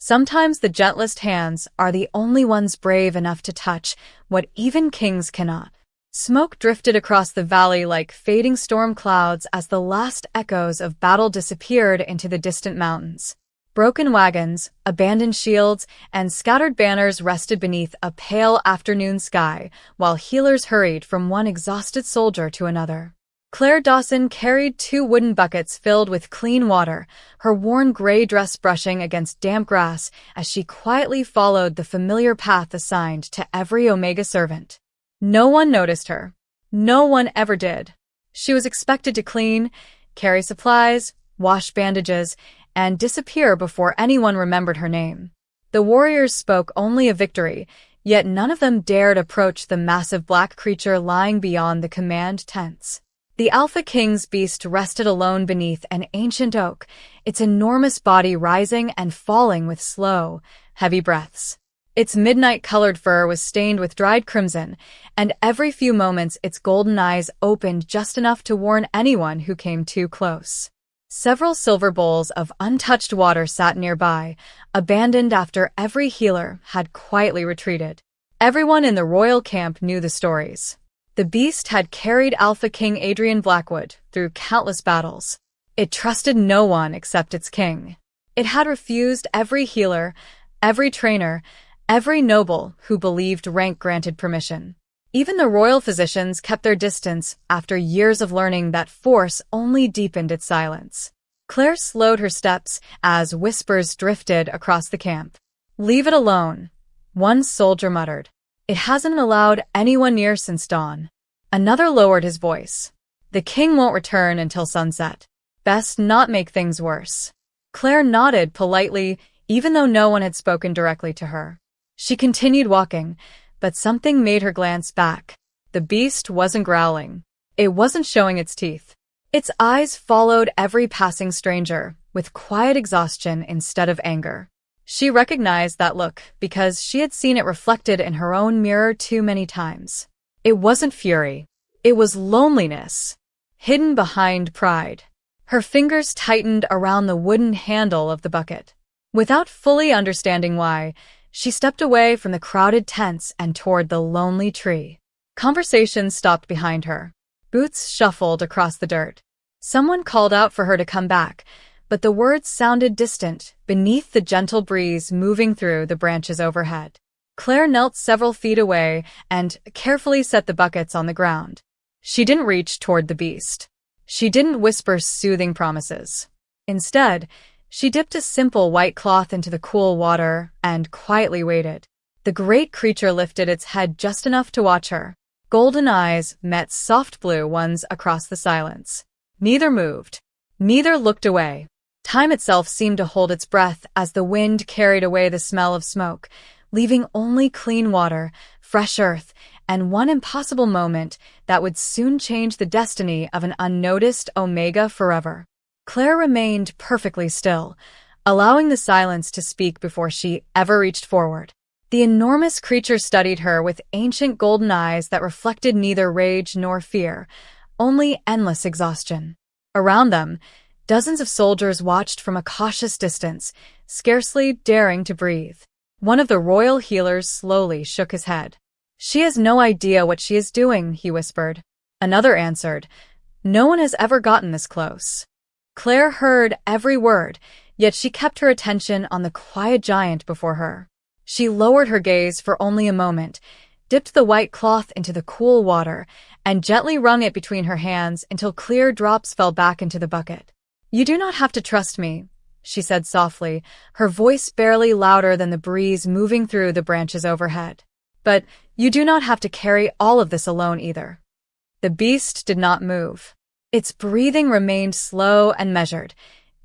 Sometimes the gentlest hands are the only ones brave enough to touch what even kings cannot. Smoke drifted across the valley like fading storm clouds as the last echoes of battle disappeared into the distant mountains. Broken wagons, abandoned shields, and scattered banners rested beneath a pale afternoon sky, while healers hurried from one exhausted soldier to another. Claire Dawson carried 2 wooden buckets filled with clean water, her worn gray dress brushing against damp grass as she quietly followed the familiar path assigned to every Omega servant. No one noticed her. No one ever did. She was expected to clean, carry supplies, wash bandages, and disappear before anyone remembered her name. The warriors spoke only of victory, yet none of them dared approach the massive black creature lying beyond the command tents. The Alpha King's beast rested alone beneath an ancient oak, its enormous body rising and falling with slow, heavy breaths. Its midnight-colored fur was stained with dried crimson, and every few moments its golden eyes opened just enough to warn anyone who came too close. Several silver bowls of untouched water sat nearby, abandoned after every healer had quietly retreated. Everyone in the royal camp knew the stories. The beast had carried Alpha King Adrian Blackwood through countless battles. It trusted no one except its king. It had refused every healer, every trainer, every noble who believed rank granted permission. Even the royal physicians kept their distance after years of learning that force only deepened its silence. Claire slowed her steps as whispers drifted across the camp. "Leave it alone," one soldier muttered. "It hasn't allowed anyone near since dawn." Another lowered his voice. "The king won't return until sunset. Best not make things worse." Claire nodded politely, even though no one had spoken directly to her. She continued walking, but something made her glance back. The beast wasn't growling. It wasn't showing its teeth. Its eyes followed every passing stranger, with quiet exhaustion instead of anger. She recognized that look because she had seen it reflected in her own mirror too many times. It wasn't fury. It was loneliness, hidden behind pride. Her fingers tightened around the wooden handle of the bucket. Without fully understanding why, she stepped away from the crowded tents and toward the lonely tree. Conversation stopped behind her. Boots shuffled across the dirt. Someone called out for her to come back, but the words sounded distant beneath the gentle breeze moving through the branches overhead. Claire knelt several feet away and carefully set the buckets on the ground. She didn't reach toward the beast. She didn't whisper soothing promises. Instead, she dipped a simple white cloth into the cool water and quietly waited. The great creature lifted its head just enough to watch her. Golden eyes met soft blue ones across the silence. Neither moved. Neither looked away. Time itself seemed to hold its breath as the wind carried away the smell of smoke, leaving only clean water, fresh earth, and one impossible moment that would soon change the destiny of an unnoticed Omega forever. Claire remained perfectly still, allowing the silence to speak before she ever reached forward. The enormous creature studied her with ancient golden eyes that reflected neither rage nor fear, only endless exhaustion. Around them, dozens of soldiers watched from a cautious distance, scarcely daring to breathe. One of the royal healers slowly shook his head. "She has no idea what she is doing," he whispered. Another answered, "No one has ever gotten this close." Claire heard every word, yet she kept her attention on the quiet giant before her. She lowered her gaze for only a moment, dipped the white cloth into the cool water, and gently wrung it between her hands until clear drops fell back into the bucket. "You do not have to trust me," she said softly, her voice barely louder than the breeze moving through the branches overhead. "But you do not have to carry all of this alone either." The beast did not move. Its breathing remained slow and measured,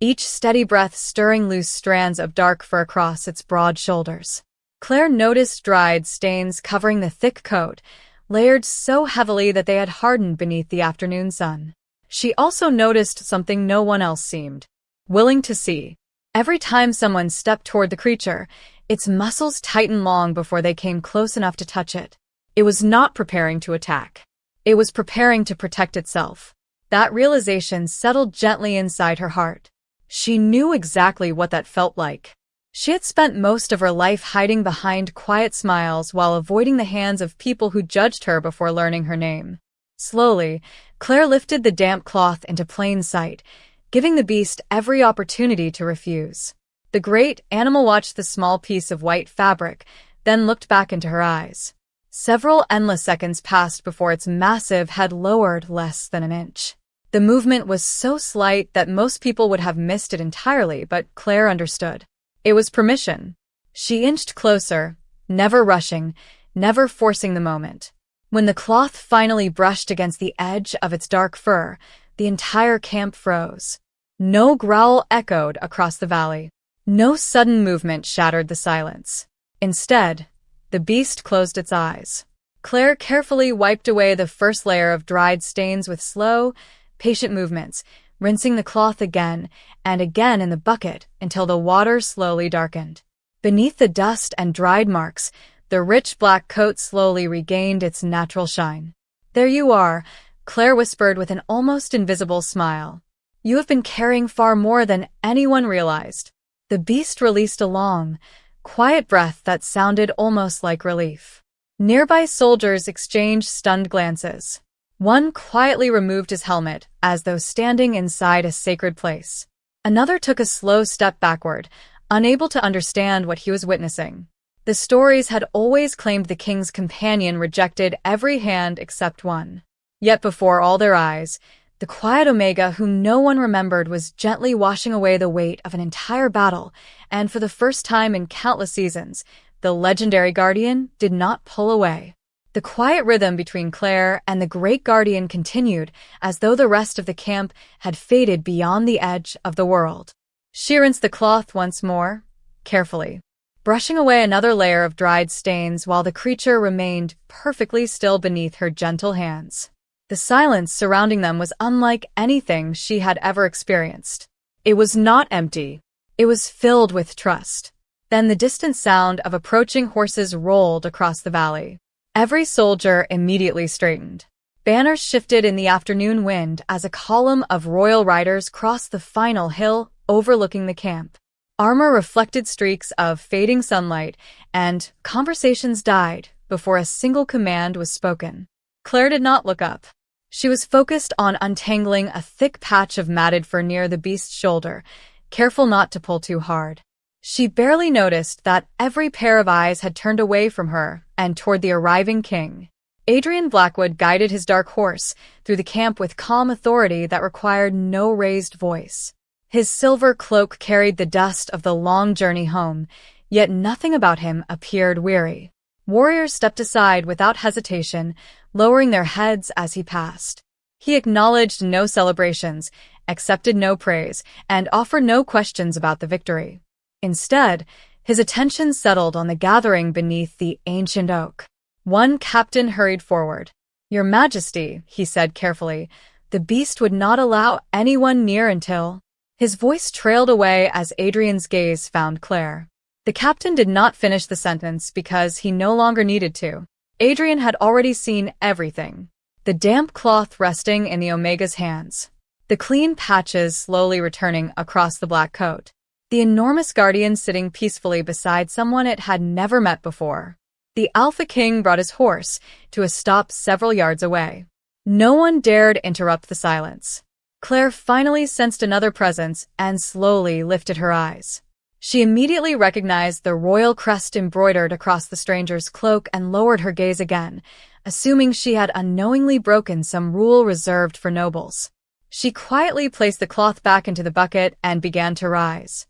each steady breath stirring loose strands of dark fur across its broad shoulders. Claire noticed dried stains covering the thick coat, layered so heavily that they had hardened beneath the afternoon sun. She also noticed something no one else seemed willing to see. Every time someone stepped toward the creature, its muscles tightened long before they came close enough to touch it. It was not preparing to attack. It was preparing to protect itself. That realization settled gently inside her heart. She knew exactly what that felt like. She had spent most of her life hiding behind quiet smiles while avoiding the hands of people who judged her before learning her name. Slowly, Claire lifted the damp cloth into plain sight, giving the beast every opportunity to refuse. The great animal watched the small piece of white fabric, then looked back into her eyes. Several endless seconds passed before its massive head lowered less than an inch. The movement was so slight that most people would have missed it entirely, but Claire understood. It was permission. She inched closer, never rushing, never forcing the moment. When the cloth finally brushed against the edge of its dark fur, the entire camp froze. No growl echoed across the valley. No sudden movement shattered the silence. Instead, the beast closed its eyes. Claire carefully wiped away the first layer of dried stains with slow, patient movements, rinsing the cloth again and again in the bucket until the water slowly darkened. Beneath the dust and dried marks, the rich black coat slowly regained its natural shine. "There you are," Claire whispered with an almost invisible smile. "You have been carrying far more than anyone realized." The beast released a long, quiet breath that sounded almost like relief. Nearby soldiers exchanged stunned glances. One quietly removed his helmet, as though standing inside a sacred place. Another took a slow step backward, unable to understand what he was witnessing. The stories had always claimed the king's companion rejected every hand except one. Yet before all their eyes, the quiet Omega whom no one remembered was gently washing away the weight of an entire battle, and for the first time in countless seasons, the legendary guardian did not pull away. The quiet rhythm between Claire and the great guardian continued, as though the rest of the camp had faded beyond the edge of the world. She rinsed the cloth once more, carefully, brushing away another layer of dried stains while the creature remained perfectly still beneath her gentle hands. The silence surrounding them was unlike anything she had ever experienced. It was not empty. It was filled with trust. Then the distant sound of approaching horses rolled across the valley. Every soldier immediately straightened. Banners shifted in the afternoon wind as a column of royal riders crossed the final hill overlooking the camp. Armor reflected streaks of fading sunlight, and conversations died before a single command was spoken. Claire did not look up. She was focused on untangling a thick patch of matted fur near the beast's shoulder, careful not to pull too hard. She barely noticed that every pair of eyes had turned away from her and toward the arriving king. Adrian Blackwood guided his dark horse through the camp with calm authority that required no raised voice. His silver cloak carried the dust of the long journey home, yet nothing about him appeared weary. Warriors stepped aside without hesitation, lowering their heads as he passed. He acknowledged no celebrations, accepted no praise, and offered no questions about the victory. Instead, his attention settled on the gathering beneath the ancient oak. One captain hurried forward. "Your Majesty," he said carefully, "the beast would not allow anyone near until—" His voice trailed away as Adrian's gaze found Claire. The captain did not finish the sentence because he no longer needed to. Adrian had already seen everything. The damp cloth resting in the Omega's hands. The clean patches slowly returning across the black coat. The enormous guardian sitting peacefully beside someone it had never met before. The Alpha King brought his horse to a stop several yards away. No one dared interrupt the silence. Claire finally sensed another presence and slowly lifted her eyes. She immediately recognized the royal crest embroidered across the stranger's cloak and lowered her gaze again, assuming she had unknowingly broken some rule reserved for nobles. She quietly placed the cloth back into the bucket and began to rise.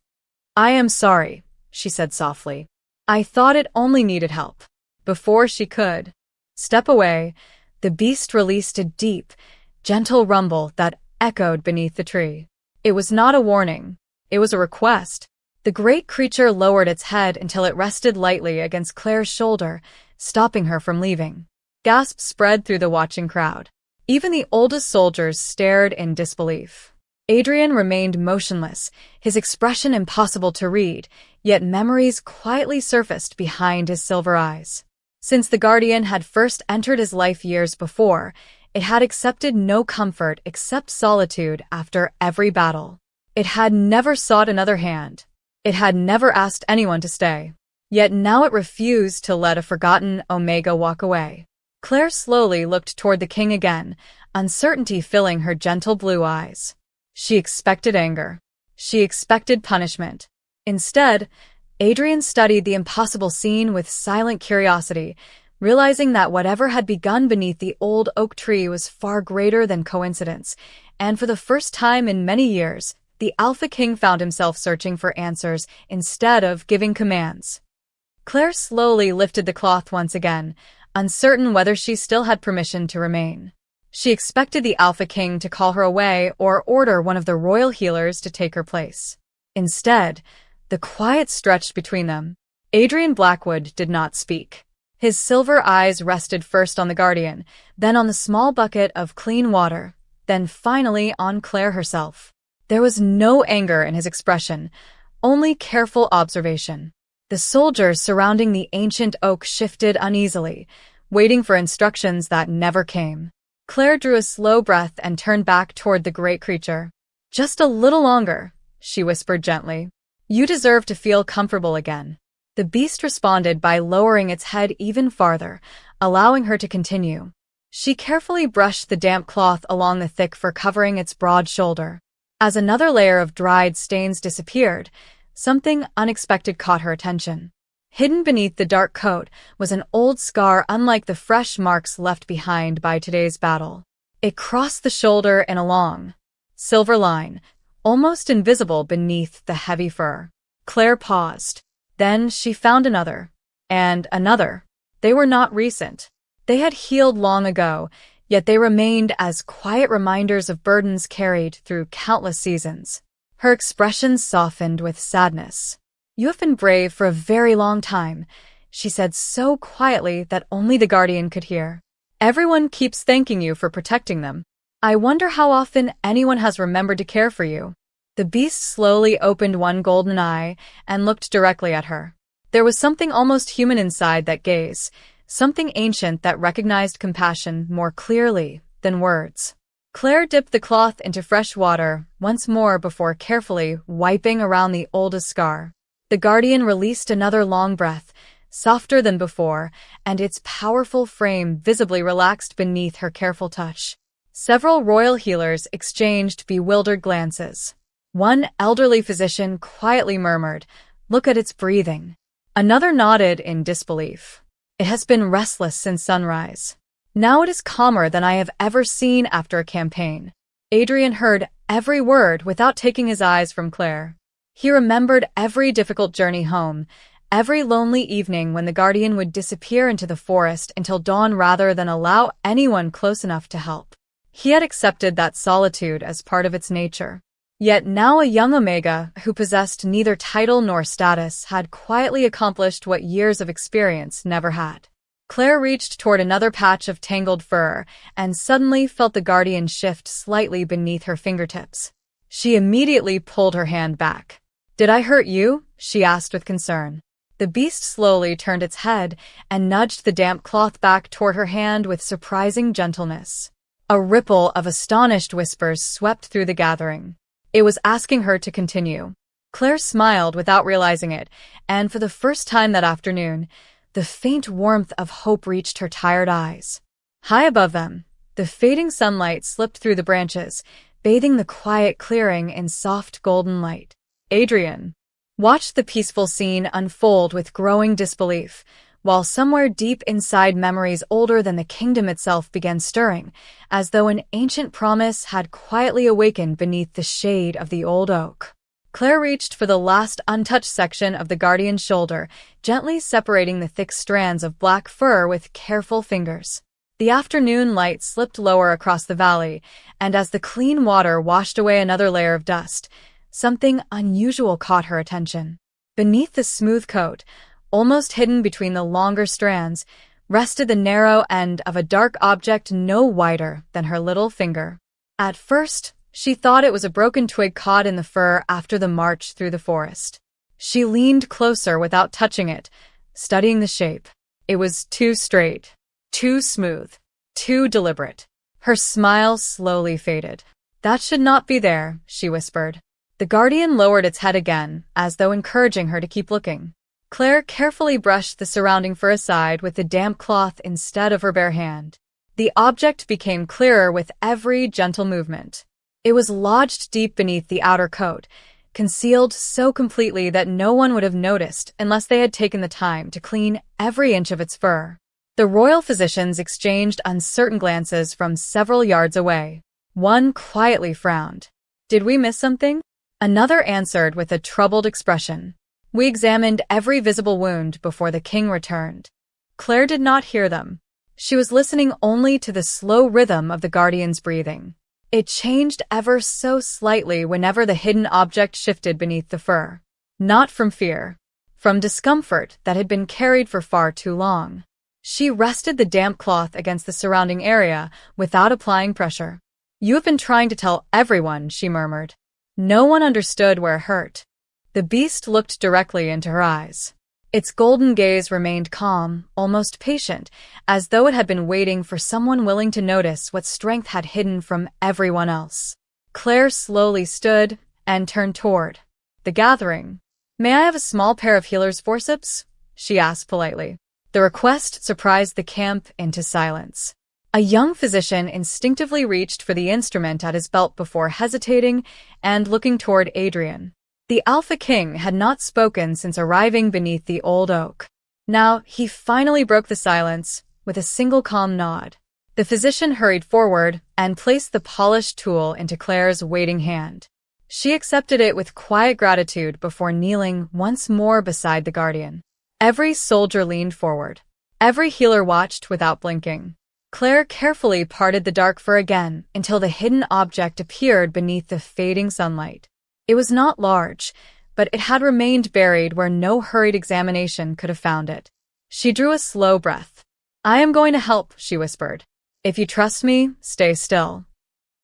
"I am sorry," she said softly. "I thought it only needed help." Before she could step away, the beast released a deep, gentle rumble that echoed beneath the tree. It was not a warning. It was a request. The great creature lowered its head until it rested lightly against Claire's shoulder, stopping her from leaving. Gasps spread through the watching crowd. Even the oldest soldiers stared in disbelief. Adrian remained motionless, his expression impossible to read, yet memories quietly surfaced behind his silver eyes. Since the Guardian had first entered his life years before, it had accepted no comfort except solitude after every battle. It had never sought another hand. It had never asked anyone to stay. Yet now it refused to let a forgotten Omega walk away. Claire slowly looked toward the king again, uncertainty filling her gentle blue eyes. She expected anger. She expected punishment. Instead, Adrian studied the impossible scene with silent curiosity, realizing that whatever had begun beneath the old oak tree was far greater than coincidence, and for the first time in many years, the Alpha King found himself searching for answers instead of giving commands. Claire slowly lifted the cloth once again, uncertain whether she still had permission to remain. She expected the Alpha King to call her away or order one of the royal healers to take her place. Instead, the quiet stretched between them. Adrian Blackwood did not speak. His silver eyes rested first on the Guardian, then on the small bucket of clean water, then finally on Claire herself. There was no anger in his expression, only careful observation. The soldiers surrounding the ancient oak shifted uneasily, waiting for instructions that never came. Claire drew a slow breath and turned back toward the great creature. "Just a little longer," she whispered gently. "You deserve to feel comfortable again." The beast responded by lowering its head even farther, allowing her to continue. She carefully brushed the damp cloth along the thick fur covering its broad shoulder. As another layer of dried stains disappeared, something unexpected caught her attention. Hidden beneath the dark coat was an old scar unlike the fresh marks left behind by today's battle. It crossed the shoulder in a long, silver line, almost invisible beneath the heavy fur. Claire paused. Then she found another. And another. They were not recent. They had healed long ago, yet they remained as quiet reminders of burdens carried through countless seasons. Her expression softened with sadness. "You have been brave for a very long time," she said so quietly that only the Guardian could hear. "Everyone keeps thanking you for protecting them. I wonder how often anyone has remembered to care for you." The beast slowly opened one golden eye and looked directly at her. There was something almost human inside that gaze, something ancient that recognized compassion more clearly than words. Claire dipped the cloth into fresh water once more before carefully wiping around the oldest scar. The Guardian released another long breath, softer than before, and its powerful frame visibly relaxed beneath her careful touch. Several royal healers exchanged bewildered glances. One elderly physician quietly murmured, "Look at its breathing." Another nodded in disbelief. "It has been restless since sunrise. Now it is calmer than I have ever seen after a campaign." Adrian heard every word without taking his eyes from Claire. He remembered every difficult journey home, every lonely evening when the Guardian would disappear into the forest until dawn rather than allow anyone close enough to help. He had accepted that solitude as part of its nature. Yet now a young Omega, who possessed neither title nor status, had quietly accomplished what years of experience never had. Claire reached toward another patch of tangled fur and suddenly felt the Guardian shift slightly beneath her fingertips. She immediately pulled her hand back. "Did I hurt you?" she asked with concern. The beast slowly turned its head and nudged the damp cloth back toward her hand with surprising gentleness. A ripple of astonished whispers swept through the gathering. It was asking her to continue. Claire smiled without realizing it, and for the first time that afternoon, the faint warmth of hope reached her tired eyes. High above them, the fading sunlight slipped through the branches, bathing the quiet clearing in soft golden light. Adrian watched the peaceful scene unfold with growing disbelief, while somewhere deep inside memories older than the kingdom itself began stirring, as though an ancient promise had quietly awakened beneath the shade of the old oak. Claire reached for the last untouched section of the Guardian's shoulder, gently separating the thick strands of black fur with careful fingers. The afternoon light slipped lower across the valley, and as the clean water washed away another layer of dust, something unusual caught her attention. Beneath the smooth coat, almost hidden between the longer strands, rested the narrow end of a dark object no wider than her little finger. At first, she thought it was a broken twig caught in the fur after the march through the forest. She leaned closer without touching it, studying the shape. It was too straight, too smooth, too deliberate. Her smile slowly faded. "That should not be there," she whispered. The guardian lowered its head again, as though encouraging her to keep looking. Claire carefully brushed the surrounding fur aside with the damp cloth instead of her bare hand. The object became clearer with every gentle movement. It was lodged deep beneath the outer coat, concealed so completely that no one would have noticed unless they had taken the time to clean every inch of its fur. The royal physicians exchanged uncertain glances from several yards away. One quietly frowned. "Did we miss something?" Another answered with a troubled expression. "We examined every visible wound before the king returned." Claire did not hear them. She was listening only to the slow rhythm of the guardian's breathing. It changed ever so slightly whenever the hidden object shifted beneath the fur. Not from fear, from discomfort that had been carried for far too long. She rested the damp cloth against the surrounding area without applying pressure. "You have been trying to tell everyone," she murmured. No one understood where it hurt. The beast looked directly into her eyes. Its golden gaze remained calm, almost patient, as though it had been waiting for someone willing to notice what strength had hidden from everyone else. Claire slowly stood and turned toward the gathering. "May I have a small pair of healer's forceps?" she asked politely. The request surprised the camp into silence. A young physician instinctively reached for the instrument at his belt before hesitating and looking toward Adrian. The Alpha King had not spoken since arriving beneath the old oak. Now, he finally broke the silence with a single calm nod. The physician hurried forward and placed the polished tool into Claire's waiting hand. She accepted it with quiet gratitude before kneeling once more beside the guardian. Every soldier leaned forward. Every healer watched without blinking. Claire carefully parted the dark fur again until the hidden object appeared beneath the fading sunlight. It was not large, but it had remained buried where no hurried examination could have found it. She drew a slow breath. "I am going to help," she whispered. "If you trust me, stay still."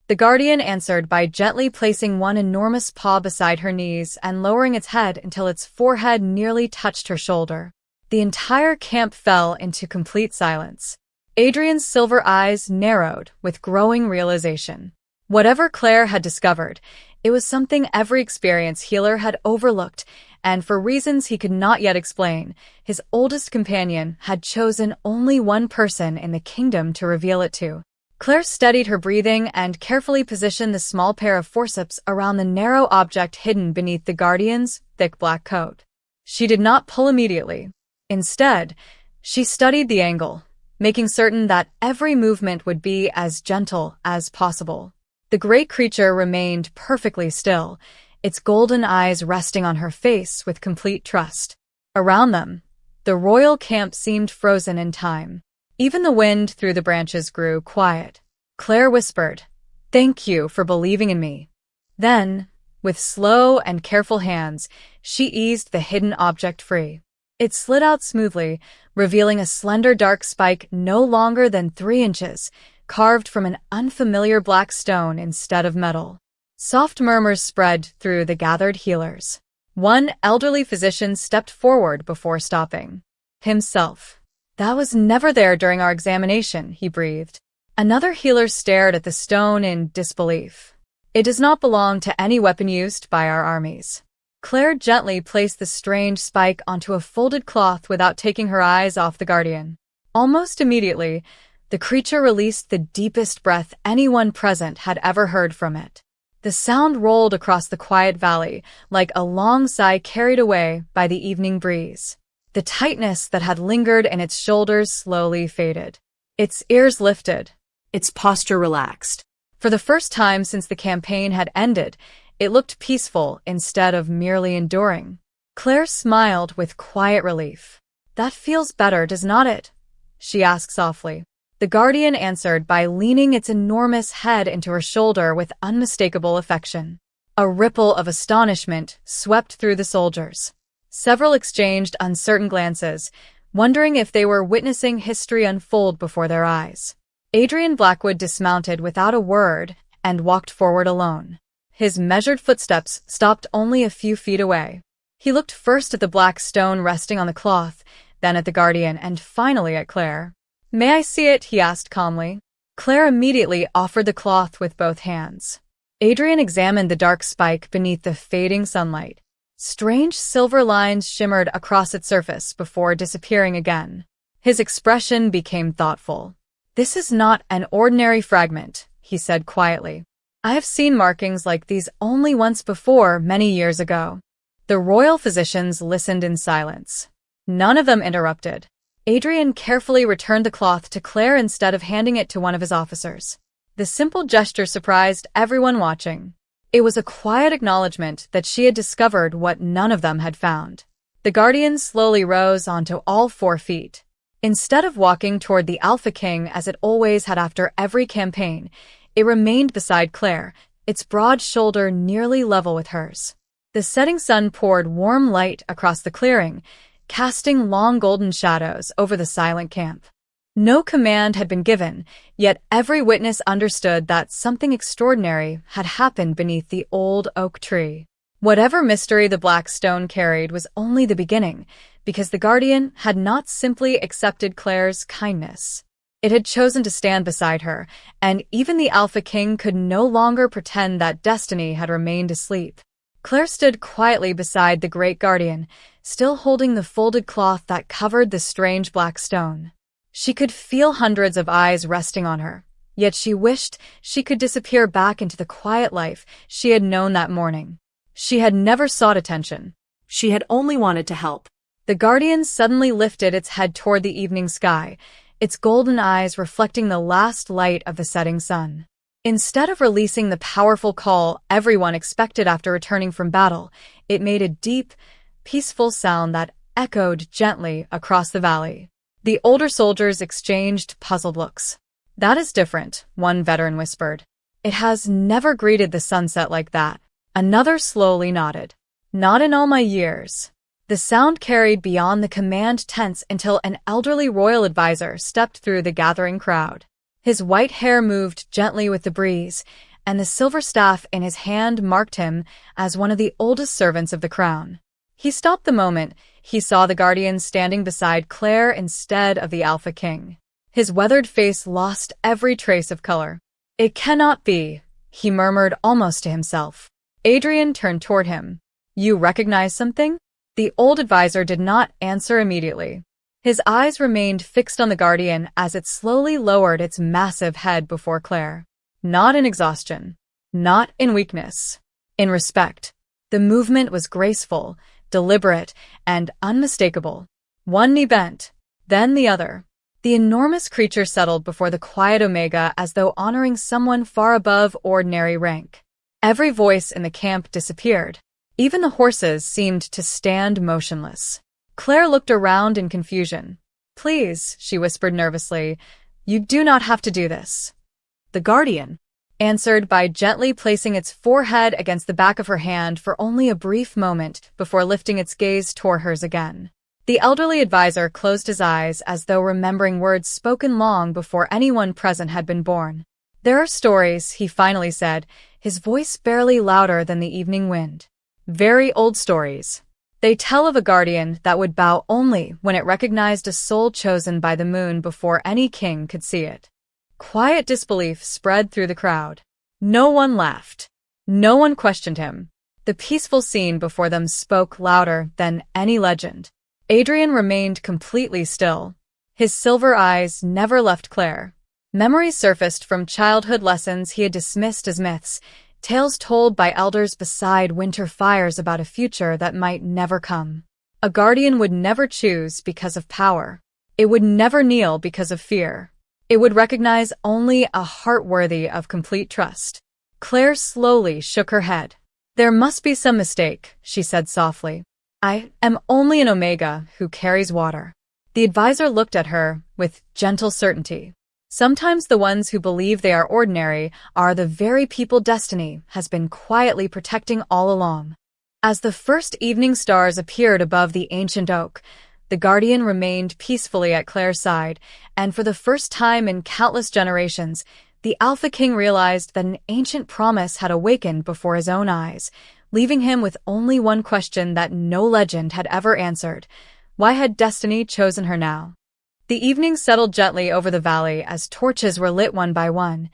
The guardian answered by gently placing one enormous paw beside her knees and lowering its head until its forehead nearly touched her shoulder. The entire camp fell into complete silence. Adrian's silver eyes narrowed with growing realization. Whatever Claire had discovered, it was something every experienced healer had overlooked, and for reasons he could not yet explain, his oldest companion had chosen only one person in the kingdom to reveal it to. Claire steadied her breathing and carefully positioned the small pair of forceps around the narrow object hidden beneath the guardian's thick black coat. She did not pull immediately. Instead, she studied the angle, making certain that every movement would be as gentle as possible. The great creature remained perfectly still, its golden eyes resting on her face with complete trust. Around them, the royal camp seemed frozen in time. Even the wind through the branches grew quiet. Claire whispered, "Thank you for believing in me." Then, with slow and careful hands, she eased the hidden object free. It slid out smoothly, revealing a slender dark spike no longer than 3 inches, carved from an unfamiliar black stone instead of metal. Soft murmurs spread through the gathered healers. One elderly physician stepped forward before stopping. "Himself. That was never there during our examination," he breathed. Another healer stared at the stone in disbelief. "It does not belong to any weapon used by our armies." Claire gently placed the strange spike onto a folded cloth without taking her eyes off the guardian. Almost immediately, the creature released the deepest breath anyone present had ever heard from it. The sound rolled across the quiet valley like a long sigh carried away by the evening breeze. The tightness that had lingered in its shoulders slowly faded. Its ears lifted. Its posture relaxed. For the first time since the campaign had ended, it looked peaceful instead of merely enduring. Claire smiled with quiet relief. "That feels better, does not it?" she asked softly. The guardian answered by leaning its enormous head into her shoulder with unmistakable affection. A ripple of astonishment swept through the soldiers. Several exchanged uncertain glances, wondering if they were witnessing history unfold before their eyes. Adrian Blackwood dismounted without a word and walked forward alone. His measured footsteps stopped only a few feet away. He looked first at the black stone resting on the cloth, then at the guardian, and finally at Claire. "May I see it?" he asked calmly. Claire immediately offered the cloth with both hands. Adrian examined the dark spike beneath the fading sunlight. Strange silver lines shimmered across its surface before disappearing again. His expression became thoughtful. "This is not an ordinary fragment," he said quietly. "I have seen markings like these only once before, many years ago." The royal physicians listened in silence. None of them interrupted. Adrian carefully returned the cloth to Claire instead of handing it to one of his officers. The simple gesture surprised everyone watching. It was a quiet acknowledgement that she had discovered what none of them had found. The Guardian slowly rose onto all 4 feet. Instead of walking toward the Alpha King as it always had after every campaign, it remained beside Claire, its broad shoulder nearly level with hers. The setting sun poured warm light across the clearing, casting long golden shadows over the silent camp. No command had been given, yet every witness understood that something extraordinary had happened beneath the old oak tree. Whatever mystery the black stone carried was only the beginning, because the Guardian had not simply accepted Claire's kindness. It had chosen to stand beside her, and even the Alpha King could no longer pretend that destiny had remained asleep. Claire stood quietly beside the Great Guardian, still holding the folded cloth that covered the strange black stone. She could feel hundreds of eyes resting on her, yet she wished she could disappear back into the quiet life she had known that morning. She had never sought attention. She had only wanted to help. The Guardian suddenly lifted its head toward the evening sky, its golden eyes reflecting the last light of the setting sun. Instead of releasing the powerful call everyone expected after returning from battle, it made a deep, peaceful sound that echoed gently across the valley. The older soldiers exchanged puzzled looks. "That is different," one veteran whispered. "It has never greeted the sunset like that." Another slowly nodded. "Not in all my years." The sound carried beyond the command tents until an elderly royal advisor stepped through the gathering crowd. His white hair moved gently with the breeze, and the silver staff in his hand marked him as one of the oldest servants of the crown. He stopped the moment he saw the Guardian standing beside Claire instead of the Alpha King. His weathered face lost every trace of color. "It cannot be," he murmured almost to himself. Adrian turned toward him. "You recognize something?" The old advisor did not answer immediately. His eyes remained fixed on the Guardian as it slowly lowered its massive head before Claire. Not in exhaustion. Not in weakness. In respect. The movement was graceful, deliberate, and unmistakable. One knee bent, then the other. The enormous creature settled before the quiet Omega as though honoring someone far above ordinary rank. Every voice in the camp disappeared. Even the horses seemed to stand motionless. Claire looked around in confusion. "Please," she whispered nervously, "you do not have to do this." The Guardian answered by gently placing its forehead against the back of her hand for only a brief moment before lifting its gaze toward hers again. The elderly advisor closed his eyes as though remembering words spoken long before anyone present had been born. "There are stories," he finally said, his voice barely louder than the evening wind. "Very old stories. They tell of a guardian that would bow only when it recognized a soul chosen by the moon before any king could see it." Quiet disbelief spread through the crowd. No one laughed. No one questioned him. The peaceful scene before them spoke louder than any legend. Adrian remained completely still. His silver eyes never left Claire. Memories surfaced from childhood lessons he had dismissed as myths, tales told by elders beside winter fires about a future that might never come. A guardian would never choose because of power. It would never kneel because of fear. It would recognize only a heart worthy of complete trust. Claire slowly shook her head. "There must be some mistake," she said softly. "I am only an Omega who carries water." The advisor looked at her with gentle certainty. Sometimes the ones who believe they are ordinary are the very people destiny has been quietly protecting all along. As the first evening stars appeared above the ancient oak, the Guardian remained peacefully at Claire's side, and for the first time in countless generations, the Alpha King realized that an ancient promise had awakened before his own eyes, leaving him with only one question that no legend had ever answered. Why had destiny chosen her now? The evening settled gently over the valley as torches were lit one by one.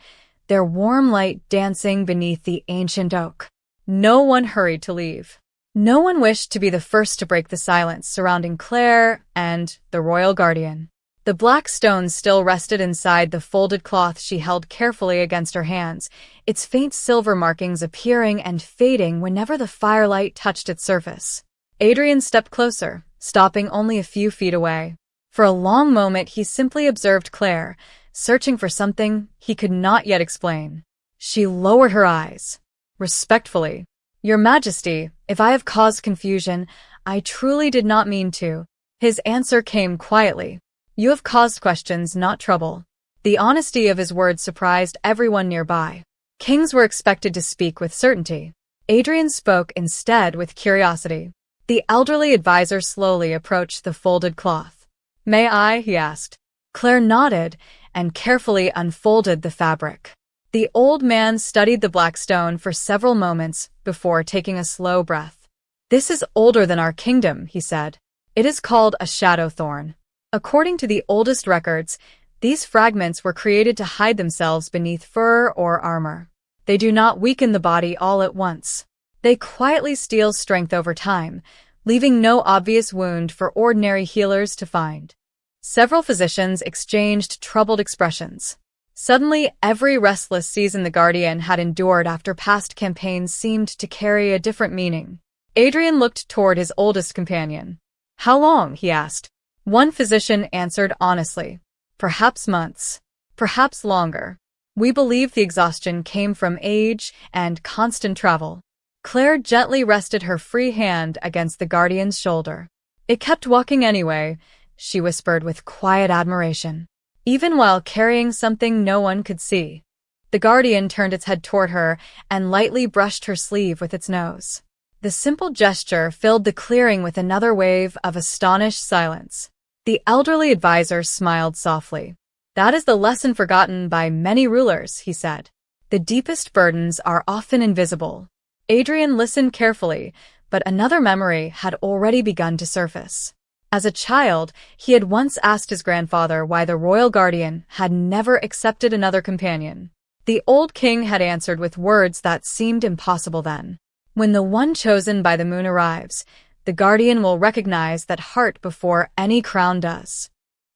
their warm light dancing beneath the ancient oak. No one hurried to leave. No one wished to be the first to break the silence surrounding Claire and the royal guardian. The black stone still rested inside the folded cloth she held carefully against her hands, its faint silver markings appearing and fading whenever the firelight touched its surface. Adrian stepped closer, stopping only a few feet away. For a long moment he simply observed Claire, searching for something he could not yet explain. She lowered her eyes. Respectfully, "Your Majesty, if I have caused confusion, I truly did not mean to." His answer came quietly. "You have caused questions, not trouble." The honesty of his words surprised everyone nearby. Kings were expected to speak with certainty. Adrian spoke instead with curiosity. The elderly advisor slowly approached the folded cloth. "May I?" he asked. Claire nodded and carefully unfolded the fabric. The old man studied the black stone for several moments before taking a slow breath. "This is older than our kingdom," he said. "It is called a shadow thorn. According to the oldest records, these fragments were created to hide themselves beneath fur or armor. They do not weaken the body all at once. They quietly steal strength over time, leaving no obvious wound for ordinary healers to find." Several physicians exchanged troubled expressions. Suddenly, every restless season the Guardian had endured after past campaigns seemed to carry a different meaning. Adrian looked toward his oldest companion. "How long?" he asked. One physician answered honestly. "Perhaps months. Perhaps longer. We believe the exhaustion came from age and constant travel." Claire gently rested her free hand against the Guardian's shoulder. "It kept walking anyway," she whispered with quiet admiration, "even while carrying something no one could see." The Guardian turned its head toward her and lightly brushed her sleeve with its nose. The simple gesture filled the clearing with another wave of astonished silence. The elderly advisor smiled softly. "That is the lesson forgotten by many rulers," he said. "The deepest burdens are often invisible." Adrian listened carefully, but another memory had already begun to surface. As a child, he had once asked his grandfather why the royal guardian had never accepted another companion. The old king had answered with words that seemed impossible then. "When the one chosen by the moon arrives, the guardian will recognize that heart before any crown does."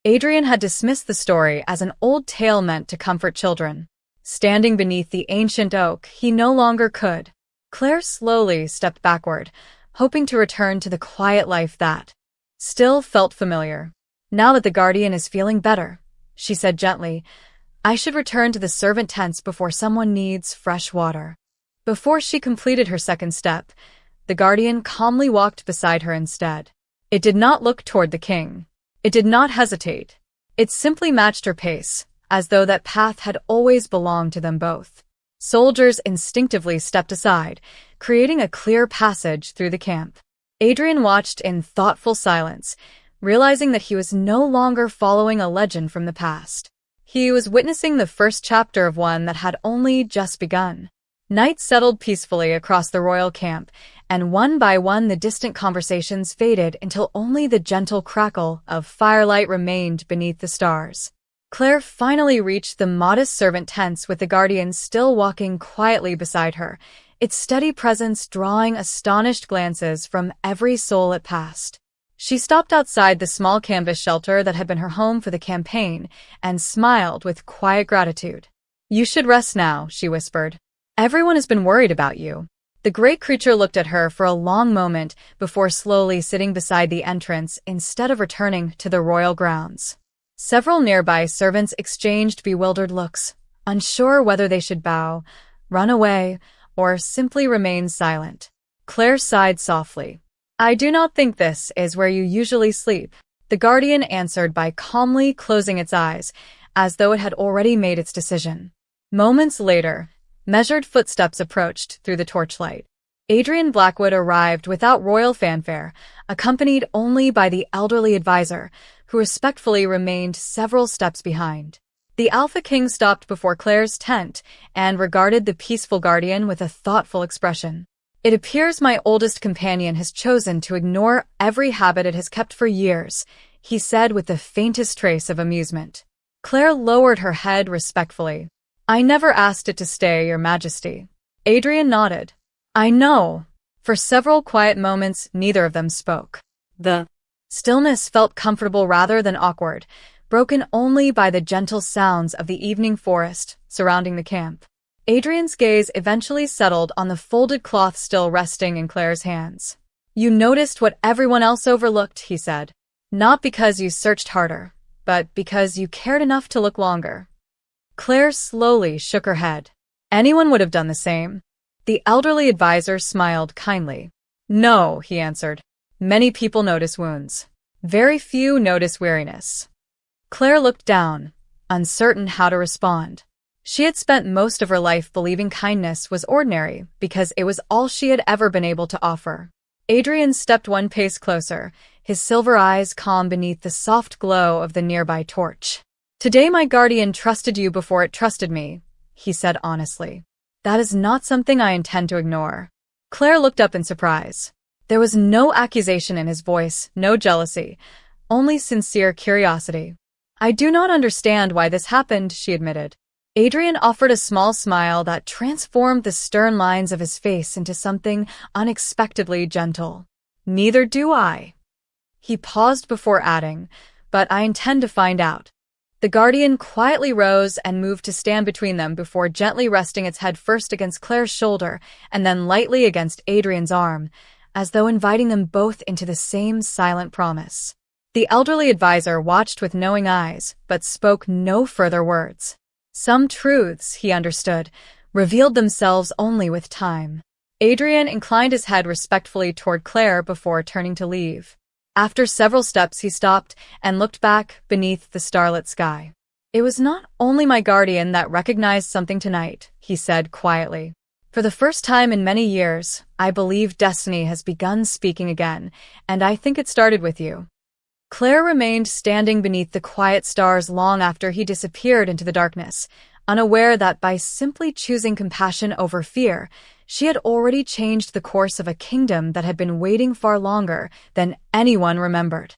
Adrian had dismissed the story as an old tale meant to comfort children. Standing beneath the ancient oak, he no longer could. Claire slowly stepped backward, hoping to return to the quiet life that still felt familiar. "Now that the guardian is feeling better," she said gently, "I should return to the servant tents before someone needs fresh water." Before she completed her second step, the guardian calmly walked beside her instead. It did not look toward the king. It did not hesitate. It simply matched her pace, as though that path had always belonged to them both. Soldiers instinctively stepped aside, creating a clear passage through the camp. Adrian watched in thoughtful silence, realizing that he was no longer following a legend from the past. He was witnessing the first chapter of one that had only just begun. Night settled peacefully across the royal camp, and one by one the distant conversations faded until only the gentle crackle of firelight remained beneath the stars. Claire finally reached the modest servant tents with the guardian still walking quietly beside her, its steady presence drawing astonished glances from every soul it passed. She stopped outside the small canvas shelter that had been her home for the campaign and smiled with quiet gratitude. "You should rest now," she whispered. "Everyone has been worried about you." The great creature looked at her for a long moment before slowly sitting beside the entrance instead of returning to the royal grounds. Several nearby servants exchanged bewildered looks, unsure whether they should bow, run away, or simply remain silent. Claire sighed softly. "I do not think this is where you usually sleep," the guardian answered by calmly closing its eyes, as though it had already made its decision. Moments later, measured footsteps approached through the torchlight. Adrian Blackwood arrived without royal fanfare, accompanied only by the elderly advisor, who respectfully remained several steps behind. The Alpha King stopped before Claire's tent and regarded the peaceful guardian with a thoughtful expression. "It appears my oldest companion has chosen to ignore every habit it has kept for years," he said with the faintest trace of amusement. Claire lowered her head respectfully. I never asked it to stay, Your Majesty. Adrian nodded. I know. For several quiet moments, neither of them spoke. The stillness felt comfortable rather than awkward, broken only by the gentle sounds of the evening forest surrounding the camp. Adrian's gaze eventually settled on the folded cloth still resting in Claire's hands. You noticed what everyone else overlooked, he said. Not because you searched harder, but because you cared enough to look longer. Claire slowly shook her head. Anyone would have done the same. The elderly advisor smiled kindly. No, he answered. Many people notice wounds. Very few notice weariness. Claire looked down, uncertain how to respond. She had spent most of her life believing kindness was ordinary because it was all she had ever been able to offer. Adrian stepped one pace closer, his silver eyes calm beneath the soft glow of the nearby torch. Today my guardian trusted you before it trusted me, he said honestly. That is not something I intend to ignore. Claire looked up in surprise. There was no accusation in his voice, no jealousy, only sincere curiosity. I do not understand why this happened, she admitted. Adrian offered a small smile that transformed the stern lines of his face into something unexpectedly gentle. Neither do I. He paused before adding, but I intend to find out. The guardian quietly rose and moved to stand between them before gently resting its head first against Claire's shoulder and then lightly against Adrian's arm, as though inviting them both into the same silent promise. The elderly advisor watched with knowing eyes, but spoke no further words. Some truths, he understood, revealed themselves only with time. Adrian inclined his head respectfully toward Claire before turning to leave. After several steps he stopped and looked back beneath the starlit sky. It was not only my guardian that recognized something tonight, he said quietly. For the first time in many years, I believe destiny has begun speaking again, and I think it started with you. Claire remained standing beneath the quiet stars long after he disappeared into the darkness, unaware that by simply choosing compassion over fear, she had already changed the course of a kingdom that had been waiting far longer than anyone remembered.